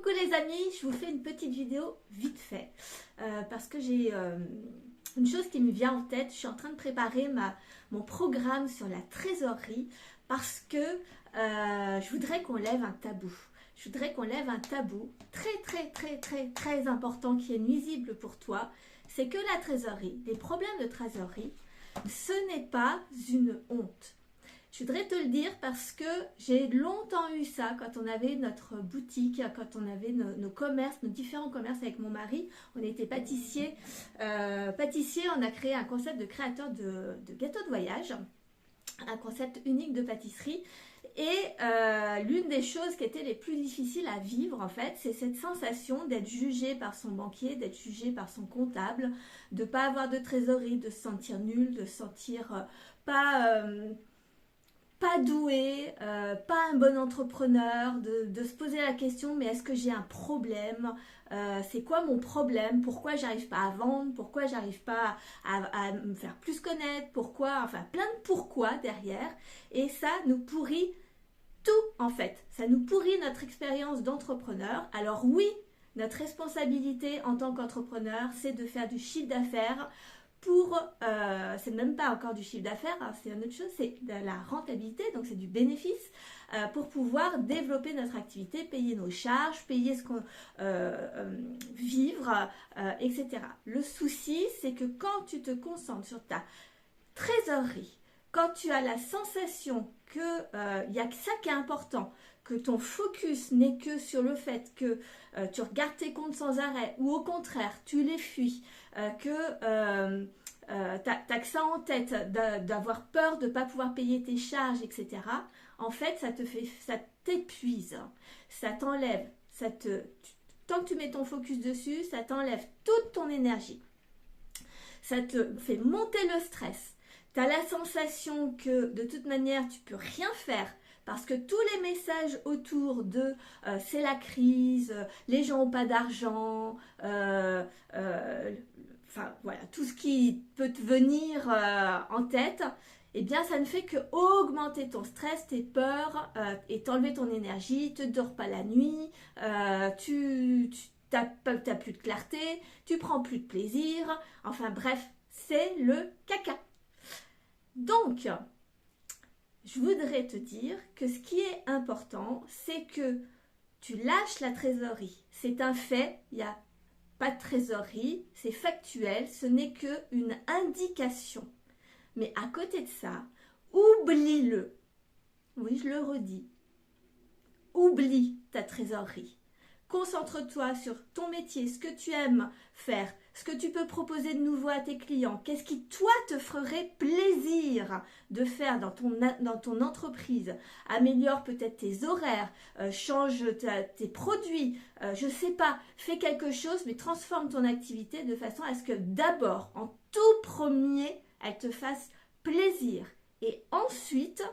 Coucou les amis, je vous fais une petite vidéo vite fait parce que j'ai une chose qui me vient en tête. Je suis en train de préparer mon programme sur la trésorerie parce que je voudrais qu'on lève un tabou. Je voudrais qu'on lève un tabou très important qui est nuisible pour toi. C'est que la trésorerie, les problèmes de trésorerie, ce n'est pas une honte. Je voudrais te le dire parce que j'ai longtemps eu ça quand on avait notre boutique, quand on avait nos commerces, nos différents commerces avec mon mari. On était pâtissier. On a créé un concept de créateur de gâteaux de voyage, un concept unique de pâtisserie. Et l'une des choses qui étaient les plus difficiles à vivre en fait, c'est cette sensation d'être jugé par son banquier, d'être jugé par son comptable, de ne pas avoir de trésorerie, de se sentir nul, de se sentir pas doué, pas un bon entrepreneur, de se poser la question, mais est-ce que j'ai un problème? C'est quoi mon problème? Pourquoi j'arrive pas à vendre? Pourquoi j'arrive pas à me faire plus connaître? Pourquoi? Enfin, plein de pourquoi derrière. Et ça nous pourrit tout en fait. Ça nous pourrit notre expérience d'entrepreneur. Alors oui, notre responsabilité en tant qu'entrepreneur, c'est de faire du chiffre d'affaires. C'est même pas encore du chiffre d'affaires, hein, c'est une autre chose, c'est de la rentabilité, donc c'est du bénéfice pour pouvoir développer notre activité, payer nos charges, payer ce qu'on vivre, etc. Le souci, c'est que quand tu te concentres sur ta trésorerie, quand tu as la sensation que y a que ça qui est important, que ton focus n'est que sur le fait que tu regardes tes comptes sans arrêt, ou au contraire, tu les fuis, que t'as que ça en tête, d'avoir peur de ne pas pouvoir payer tes charges, etc. En fait, ça t'épuise, ça t'enlève, tant que tu mets ton focus dessus, ça t'enlève toute ton énergie. Ça te fait monter le stress. Tu as la sensation que de toute manière, tu peux rien faire parce que tous les messages autour de c'est la crise, les gens n'ont pas d'argent, enfin voilà, tout ce qui peut te venir en tête, eh bien ça ne fait que augmenter ton stress, tes peurs et t'enlever ton énergie, tu ne dors pas la nuit, tu n'as plus de clarté, tu prends plus de plaisir, enfin bref, c'est le caca. Donc, je voudrais te dire que ce qui est important, c'est que tu lâches la trésorerie. C'est un fait, il n'y a pas de trésorerie, c'est factuel, ce n'est qu'une indication. Mais à côté de ça, oublie-le. Oui, je le redis. Oublie ta trésorerie. Concentre-toi sur ton métier, ce que tu aimes faire, ce que tu peux proposer de nouveau à tes clients. Qu'est-ce qui, toi, te ferait plaisir de faire dans ton entreprise? Améliore peut-être tes horaires, change tes produits, je ne sais pas. Fais quelque chose, mais transforme ton activité de façon à ce que d'abord, en tout premier, elle te fasse plaisir. Et ensuite,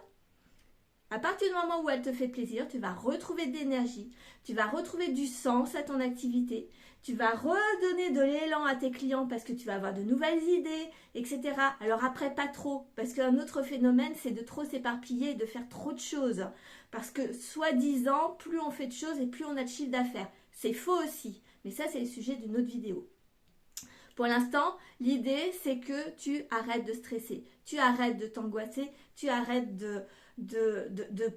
à partir du moment où elle te fait plaisir, tu vas retrouver de l'énergie, tu vas retrouver du sens à ton activité, tu vas redonner de l'élan à tes clients parce que tu vas avoir de nouvelles idées, etc. Alors après, pas trop, parce qu'un autre phénomène, c'est de trop s'éparpiller et de faire trop de choses. Parce que, soi-disant, plus on fait de choses et plus on a de chiffre d'affaires. C'est faux aussi, mais ça, c'est le sujet d'une autre vidéo. Pour l'instant, l'idée, c'est que tu arrêtes de stresser, tu arrêtes de t'angoisser, tu arrêtes de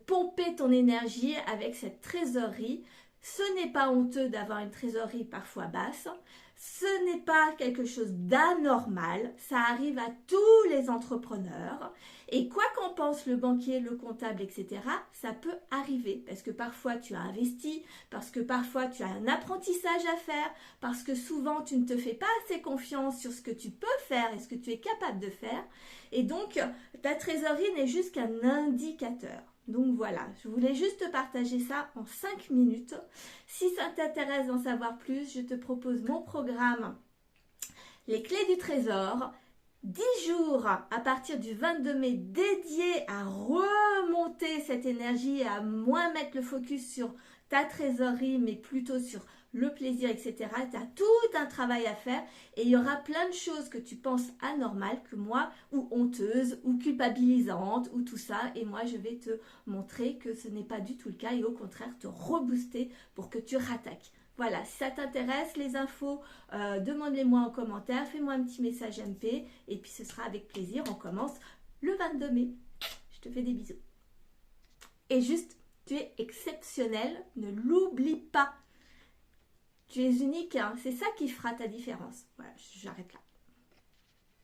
pomper ton énergie avec cette trésorerie. Ce n'est pas honteux d'avoir une trésorerie parfois basse. Ce n'est pas quelque chose d'anormal. Ça arrive à tous les entrepreneurs. Et quoi qu'en pense le banquier, le comptable, etc., ça peut arriver. Parce que parfois tu as investi, parce que parfois tu as un apprentissage à faire, parce que souvent tu ne te fais pas assez confiance sur ce que tu peux faire et ce que tu es capable de faire. Et donc, ta trésorerie n'est juste qu'un indicateur. Donc voilà, je voulais juste partager ça en 5 minutes. Si ça t'intéresse d'en savoir plus, je te propose mon programme Les Clés du Trésor. 10 jours à partir du 22 mai dédiés à remonter cette énergie et à moins mettre le focus sur ta trésorerie, mais plutôt sur le plaisir, etc. Tu as tout un travail à faire et il y aura plein de choses que tu penses anormales que moi, ou honteuses, ou culpabilisantes, ou tout ça. Et moi, je vais te montrer que ce n'est pas du tout le cas et au contraire te rebooster pour que tu rattaques. Voilà, si ça t'intéresse, les infos, demande-les-moi en commentaire, fais-moi un petit message MP et puis ce sera avec plaisir. On commence le 22 mai. Je te fais des bisous. Et juste, tu es exceptionnel, ne l'oublie pas. Tu es unique, hein, c'est ça qui fera ta différence. Voilà, j'arrête là.